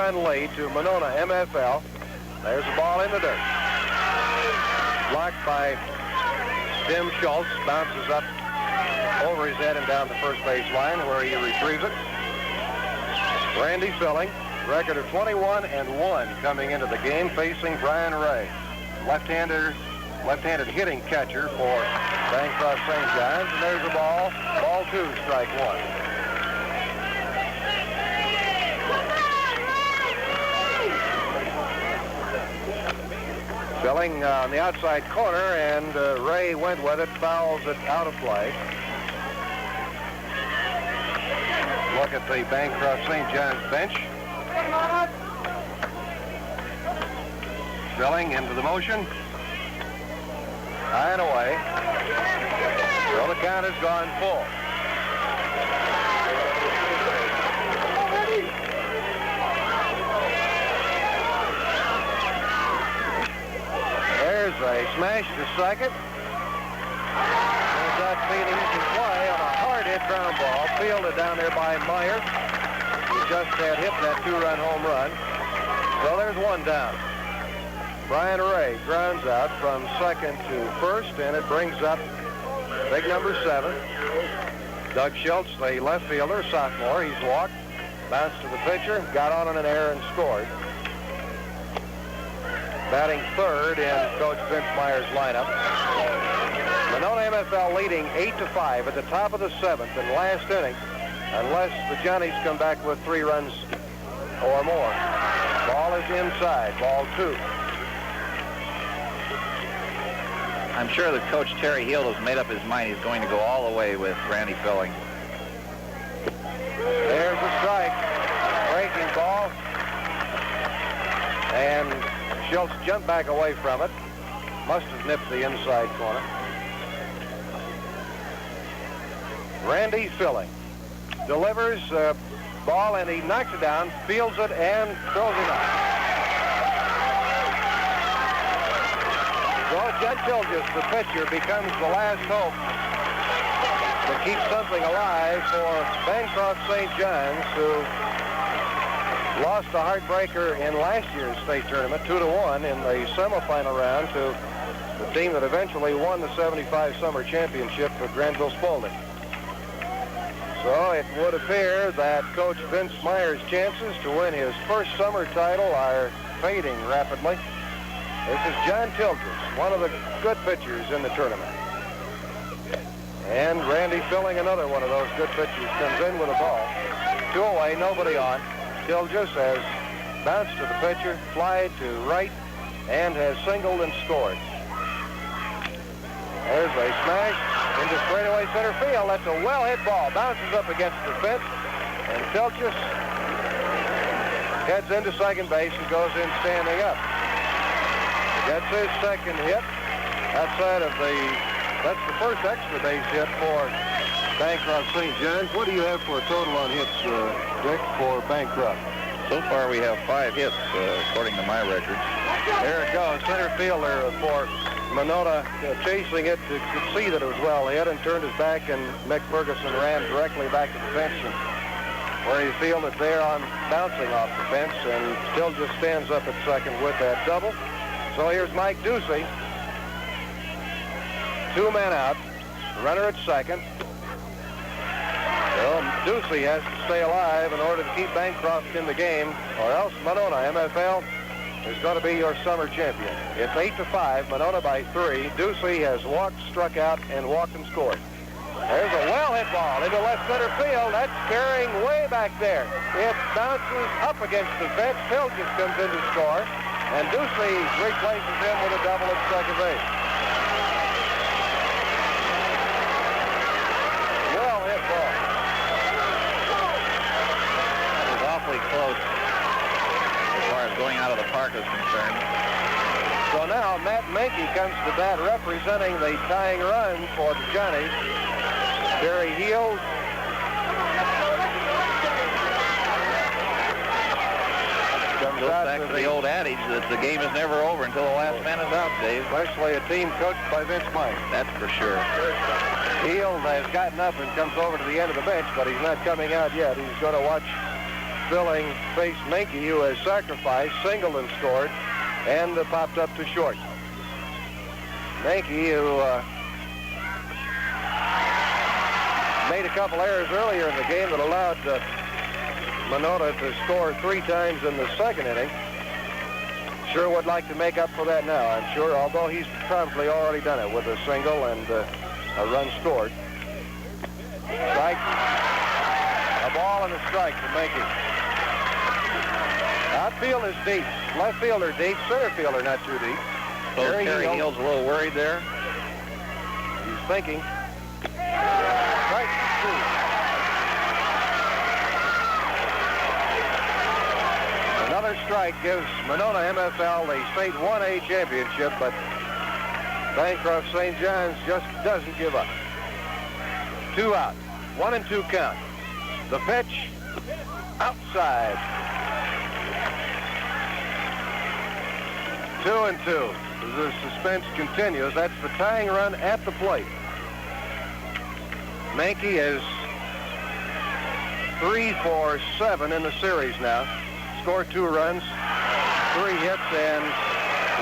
3-run lead to Monona MFL. There's the ball in the dirt. Blocked by Tim Schultz. Bounces up over his head and down the first base line where he retrieves it. Randy Filling, record of 21-1 coming into the game, facing Brian Ray, left-handed hitting catcher for Bancroft St. John's. And there's the ball. Ball 2, strike 1. Filling on the outside corner, and Ray went with it, fouls it out of play. Look at the Bancroft St. John's bench. Filling into the motion. High and away. So the count has gone full. There's a smash to second. There's that feeding in play on a hard hit ground ball, fielded down there by Meyer, who just had hit that 2-run home run. So there's one down. Brian Ray grounds out from second to first, and it brings up big number 7. Doug Schultz, the left fielder, sophomore. He's walked, bounced to the pitcher, got on an error and scored. Batting third in Coach Vince Meyer's lineup. Monona MFL leading 8-5 at the top of the 7th and last inning, unless the Johnnies come back with 3 runs or more. Ball is inside, ball 2. I'm sure that Coach Terry Heald has made up his mind he's going to go all the way with Randy Filling. There's a strike. Breaking ball. And Schultz jumped back away from it. Must have nipped the inside corner. Randy Filling delivers a ball, and he knocks it down, fields it, and throws it out. So Judd Tilges, the pitcher, becomes the last hope to keep something alive for Bancroft St. John's, who lost a heartbreaker in last year's state tournament, 2-1 in the semifinal round to the team that eventually won the 75 Summer Championship for Granville Spalding. So it would appear that Coach Vince Meyer's chances to win his first summer title are fading rapidly. This is John Tilges, one of the good pitchers in the tournament. And Randy Filling, another one of those good pitchers, comes in with a ball. 2 away, nobody on. Tilges has bounced to the pitcher, fly to right, and has singled and scored. There's a smash into straightaway center field. That's a well-hit ball. Bounces up against the fence, and Tilges heads into second base and goes in standing up. Gets his second hit outside of that's the first extra base hit for Bancroft St. John's. What do you have for a total on hits, Dick, for Bancroft? So far we have 5 hits, according to my records. There it goes. Center fielder for Monona chasing it to see that it was well hit and turned his back, and Mick Ferguson ran directly back to the fence, and where he fielded there on bouncing off the fence, and still just stands up at second with that double. So here's Mike Ducey. 2 men out. Runner at second. Well, Ducey has to stay alive in order to keep Bancroft in the game, or else Monona MFL is going to be your summer champion. It's 8-5, Monona by 3. Ducey has walked, struck out, and walked and scored. There's a well-hit ball into left center field. That's carrying way back there. It bounces up against the fence. Tilges comes in to score, and Ducey replaces him with a double at second base. Well-hit ball. That was awfully close as far as going out of the park is concerned. So now Matt Menke comes to bat representing the tying run for the Johnnies. Terry Heald. Goes back to the old adage that the game is never over until the last man is out, Dave. Especially a team coached by Vince Meyer. That's for sure. Heald has gotten up and comes over to the end of the bench, but he's not coming out yet. He's going to watch Filling faced Menke, who has sacrificed, singled and scored, and popped up to short. Menke, who made a couple errors earlier in the game that allowed Monona to score 3 times in the second inning, sure would like to make up for that now, I'm sure, although he's probably already done it with a single and a run scored. Strike. A ball and a strike to Menke. Outfield is deep. Left fielder deep. Center fielder not too deep. Terry Hill's a little worried there. He's thinking. Strike 2. Another strike gives Monona MFL the state 1A championship, but Bancroft St. John's just doesn't give up. 2 out. 1 and 2 count. The pitch outside. 2 and 2. As the suspense continues, that's the tying run at the plate. Menke is 3 for 7 in the series now. Scored 2 runs, 3 hits, and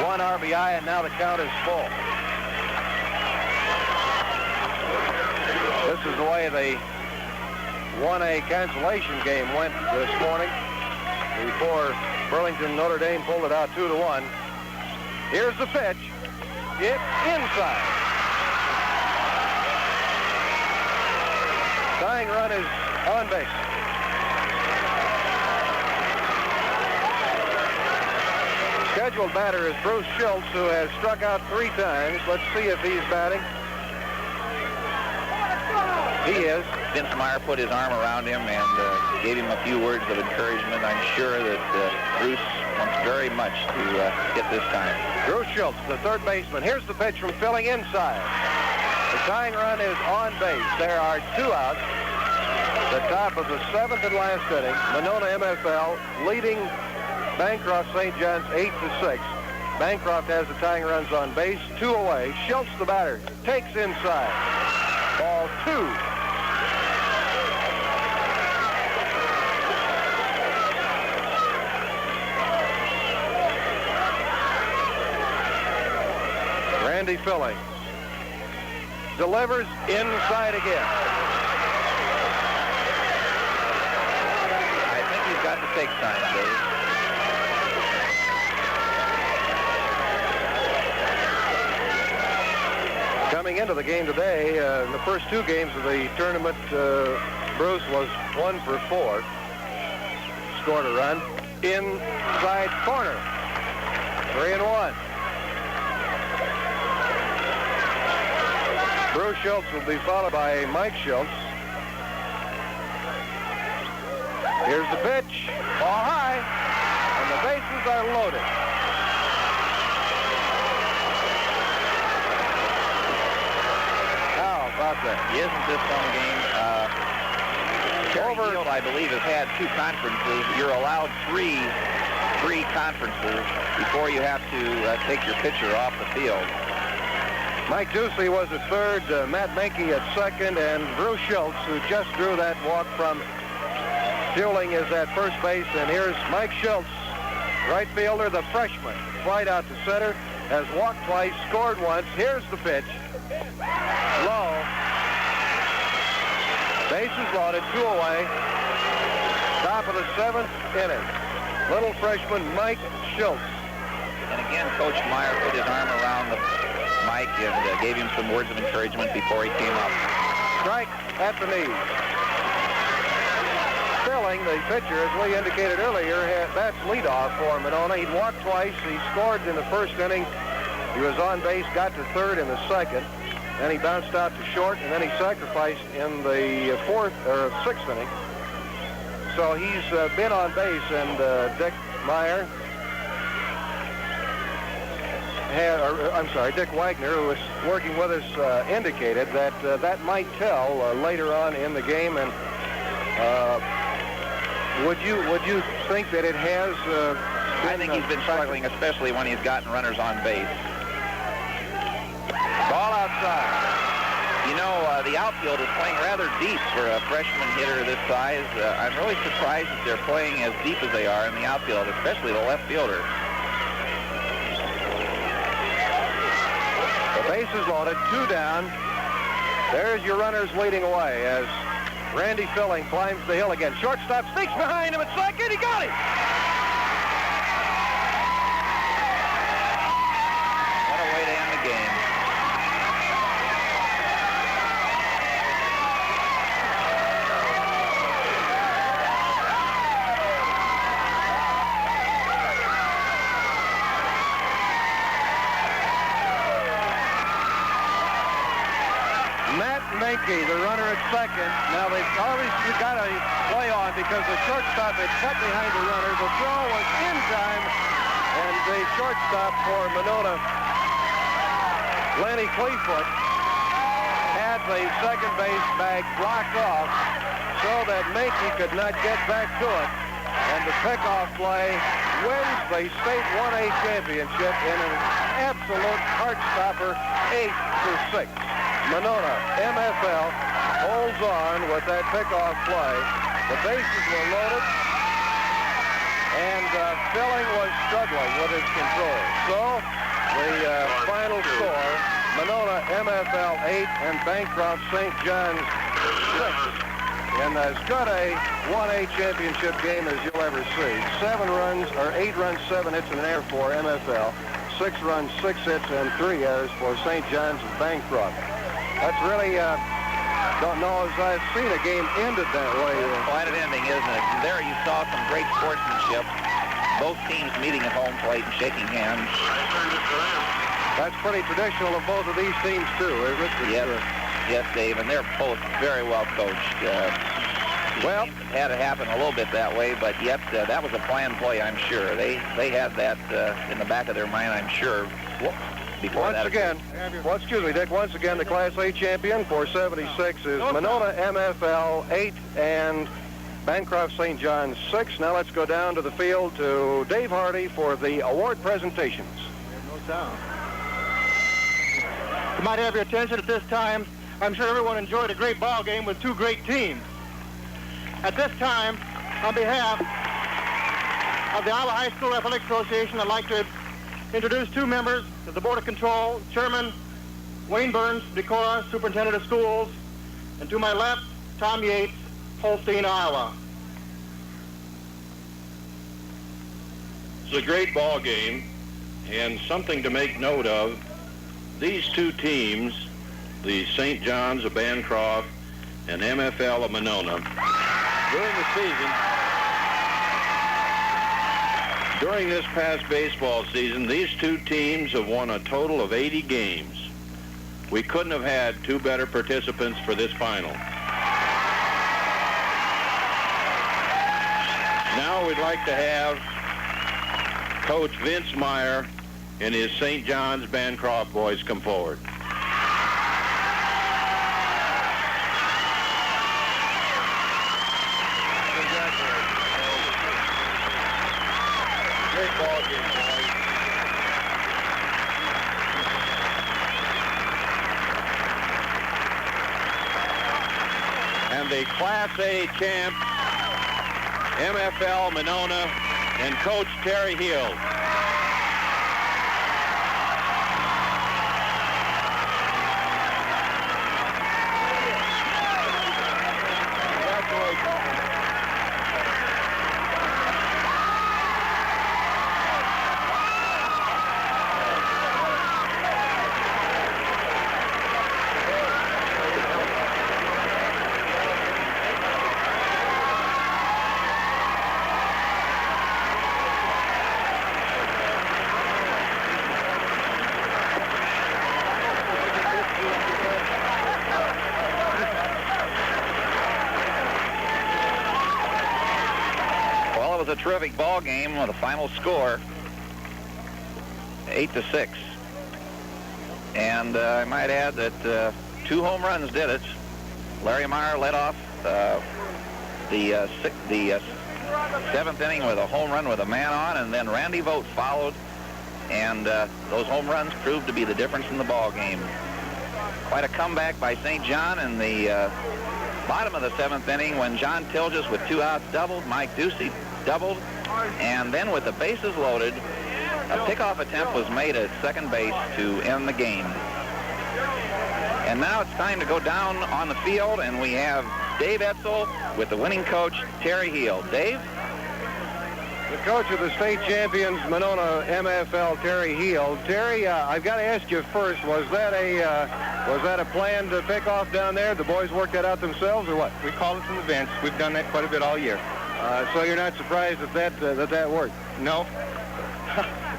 1 RBI, and now the count is full. This is the way the 1A cancellation game went this morning before Burlington Notre Dame pulled it out 2-1. Here's the pitch. It's inside. Tying run is on base. Scheduled batter is Bruce Schultz, who has struck out 3 times. Let's see if he's batting. He is. Vince Meyer put his arm around him and gave him a few words of encouragement. I'm sure that Bruce wants very much to hit this time. Bruce Schultz, the third baseman. Here's the pitch from Filling inside. The tying run is on base. There are 2 outs. The top of the 7th and last inning. Monona MFL leading Bancroft St. John's 8-6. Bancroft has the tying runs on base, 2 away. Schultz, the batter, takes inside. Ball 2. Randy Filling delivers inside again. I think he's got to take time, Dave. Coming into the game today, in the first 2 games of the tournament, Bruce was 1 for 4. Scored a run. Inside corner. 3-1. Bruce Schultz will be followed by Mike Schultz. Here's the pitch. Ball high. And the bases are loaded. How about that? Isn't this some game? Terry Hield, I believe, has had 2 conferences. You're allowed three conferences before you have to take your pitcher off the field. Mike Ducey was at third, Matt Menke at second, and Bruce Schultz, who just drew that walk from Fueling, is at first base. And here's Mike Schultz, right fielder, the freshman. Flight out to center, has walked twice, scored once. Here's the pitch. Low. Bases loaded, 2 away. Top of the 7th inning. Little freshman Mike Schultz. And again, Coach Meyer put his arm around Mike and gave him some words of encouragement before he came up. Strike at the knees. Filling, the pitcher, as Lee indicated earlier, that's leadoff for Monona. He'd walked twice. He scored in the first inning. He was on base, got to third in the second. Then he bounced out to short, and then he sacrificed in the 6th inning. So he's been on base, and Dick Meyer Dick Wagner, who was working with us, indicated that that might tell later on in the game. And would you think that it has? I think he's been struggling, especially when he's gotten runners on base. Ball outside. You know, the outfield is playing rather deep for a freshman hitter this size. I'm really surprised that they're playing as deep as they are in the outfield, especially the left fielder. The bases loaded, 2 down. There's your runners leading away as Randy Filling climbs the hill again. Shortstop sneaks behind him at second. He got him. What a way to end the game. The runner at second. Now they've obviously got a play on because the shortstop had cut behind the runner. The throw was in time, and the shortstop for Monona, Lenny Cleafoot, had the second base bag blocked off so that Mankey could not get back to it. And the pickoff play wins the state 1A championship in an absolute heart-stopper, 8-6. Monona, MFL, holds on with that pickoff play. The bases were loaded, and Filling was struggling with his control. So, the final score, Monona, MFL 8, and Bancroft St. John's 6. And as good a 1A championship game as you'll ever see. 8 runs, 7 hits, and an error for MFL. 6 runs, 6 hits, and 3 errors for St. John's and Bancroft. That's really, don't know as I've seen a game ended that way. Quite an ending, isn't it? There you saw some great sportsmanship. Both teams meeting at home plate and shaking hands. That's pretty traditional of both of these teams, too, isn't it? Yes, yes, Dave, and they're both very well coached. Well, it had to happen a little bit that way, but yet that was a planned play, I'm sure. They had that in the back of their mind, I'm sure. Once again, the Class A champion for 76 is Monona MFL 8 and Bancroft St. John's 6. Now let's go down to the field to Dave Hardy for the award presentations. No sound. You might have your attention at this time. I'm sure everyone enjoyed a great ball game with 2 great teams. At this time, on behalf of the Iowa High School Athletic Association, I'd like to introduce 2 members of the Board of Control, Chairman Wayne Burns, Decorah, Superintendent of Schools, and to my left, Tom Yates, Holstein, Iowa. It's a great ball game, and something to make note of. These 2 teams, the St. John's of Bancroft and MFL of Monona, during this past baseball season, these 2 teams have won a total of 80 games. We couldn't have had 2 better participants for this final. Now we'd like to have Coach Vince Meyer and his St. John's Bancroft boys come forward. Great ball game, boys. And the Class A champ, MFL Monona, and Coach Terry Hill. A terrific ball game with a final score 8-6, and I might add that 2 home runs did it. Larry Meyer led off the 7th inning with a home run with a man on, and then Randy Vogt followed, and those home runs proved to be the difference in the ball game. Quite a comeback by St. John in the bottom of the 7th inning when John Tilges with 2 outs doubled, Mike Ducey doubled, and then with the bases loaded, a pickoff attempt was made at second base to end the game. And now it's time to go down on the field, and we have Dave Etzel with the winning coach, Terry Heel. Dave? The coach of the state champions, Monona MFL, Terry Heel. Terry, I've got to ask you first, was that a planned pickoff down there? The boys worked that out themselves, or what? We called it from the bench. We've done that quite a bit all year. So you're not surprised that worked? No.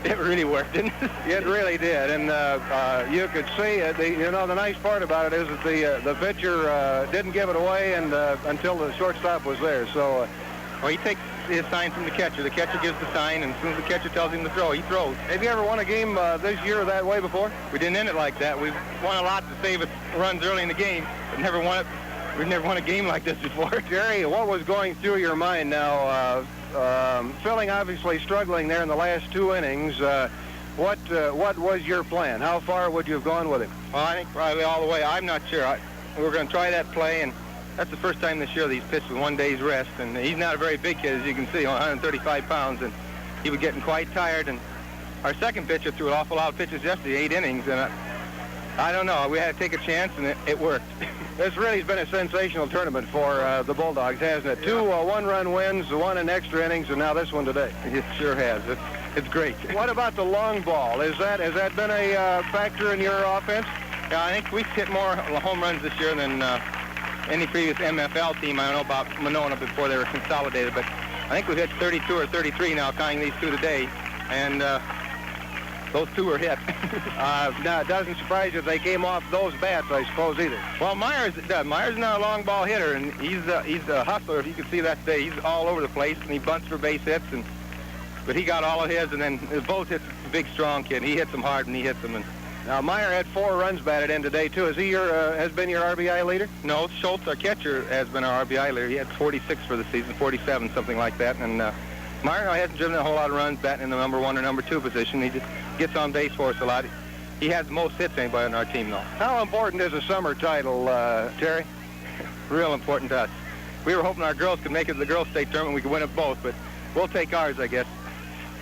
It really worked, didn't it? It really did, and you could see it. The nice part about it is that the pitcher didn't give it away and until the shortstop was there. So, well, he takes his sign from the catcher. The catcher gives the sign, and as soon as the catcher tells him to throw, he throws. Have you ever won a game this year that way before? We didn't end it like that. We've won a lot to save us runs early in the game, but never won it. We've never won a game like this before. Jerry, what was going through your mind now? Filling obviously struggling there in the last 2 innings. What was your plan? How far would you have gone with him? Well, I think probably all the way. I'm not sure. We're going to try that play, and that's the first time this year that he's pitched with 1 day's rest. And he's not a very big kid, as you can see, 135 pounds, and he was getting quite tired. And our second pitcher threw an awful lot of pitches yesterday, 8 innings, and I don't know. We had to take a chance, and it worked. This really has been a sensational tournament for the Bulldogs, hasn't it? 2 one-run wins, 1 in extra innings, and now this one today. It sure has. It's great. What about the long ball? Has that been a factor in your offense? Yeah, I think we've hit more home runs this year than any previous MFL team. I don't know about Monona before they were consolidated, but I think we've hit 32 or 33 now, counting these 2 today, and those 2 were hit. Now, it doesn't surprise you if they came off those bats, I suppose, either. Well, Myers not a long ball hitter, and he's a hustler. If you can see that today, he's all over the place, and he bunts for base hits, but he got all of his, and then both hits a big, strong kid. He hits them hard, and he hits them. And now, Meyer had 4 runs batted in today, too. Is he has been your RBI leader? No, Schultz, our catcher, has been our RBI leader. He had 46 for the season, 47, something like that. And Meyer hasn't driven a whole lot of runs batting in the number 1 or number 2 position. He just gets on base for us a lot. He has the most hits anybody on our team, though. How important is a summer title, Terry? Real important to us. We were hoping our girls could make it to the girls' state tournament. We could win it both, but we'll take ours, I guess.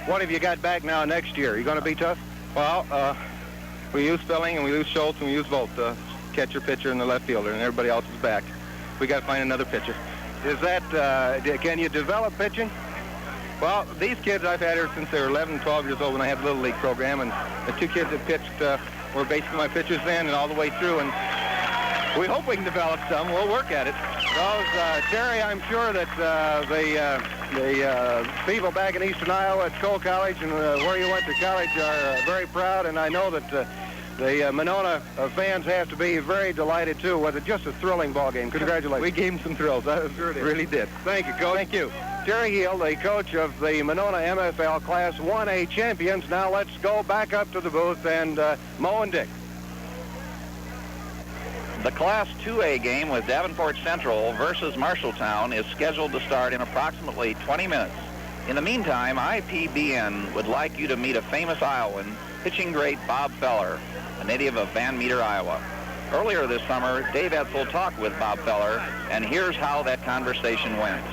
What have you got back now next year? You going to be tough? Well, we use Spelling and we use Schultz and we use both, the catcher, pitcher, and the left fielder, and everybody else is back. We got to find another pitcher. Is that, can you develop pitching? Well, these kids I've had here since they were 11 and 12 years old when I had the Little League program, and the 2 kids that pitched were basically my pitchers then and all the way through, and we hope we can develop some. We'll work at it. Terry, I'm sure that the people back in Eastern Iowa at Cole College and where you went to college are very proud, and I know that the Monona fans have to be very delighted, too, with it. Just a thrilling ball game. Congratulations. We gave them some thrills. That really did. Thank you, Coach. Thank you. Terry Heel, the coach of the Monona MFL Class 1A champions. Now let's go back up to the booth and Mo and Dick. The Class 2A game with Davenport Central versus Marshalltown is scheduled to start in approximately 20 minutes. In the meantime, IPBN would like you to meet a famous Iowan, pitching great Bob Feller, a native of Van Meter, Iowa. Earlier this summer, Dave Etzel talked with Bob Feller, and here's how that conversation went.